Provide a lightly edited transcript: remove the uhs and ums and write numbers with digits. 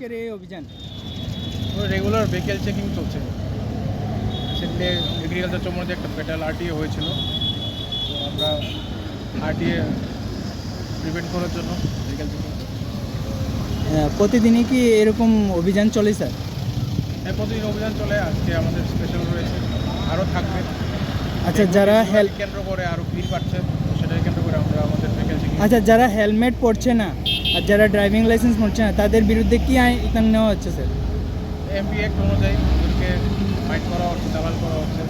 আজকের এই অভিযান? রেগুলার ভেহিকেল চেকিং চলছে। রিসেন্টলি এগ্রিকালচার চৌমুহনীতে একটা ফেটাল আরটিএ হয়েছিল, তো আমরা আরটিএ প্রিভেন্ট করার জন্য ভেহিকেল চেকিং চলছে। প্রতিদিনই কি এরকম অভিযান চলে স্যার? হ্যাঁ, প্রতিদিন অভিযান চলে। আজকে আমাদের স্পেশাল রয়েছে, আরও থাকবে। আচ্ছা, যারা কেন্দ্র করে আরও ভিড় বাড়ছে, তো সেটাকে কেন্দ্র করে আমরা আমাদের ভেহিকেল চেকিং। আচ্ছা, যারা হেলমেট পরছে না আর যারা ড্রাইভিং লাইসেন্স পড়ছে না তাদের বিরুদ্ধে কি আইন নেওয়া হচ্ছে স্যার? এমপি অ্যাক্ট অনুযায়ী ওদেরকে ফাইট করা হচ্ছে, দালাল করা হচ্ছে।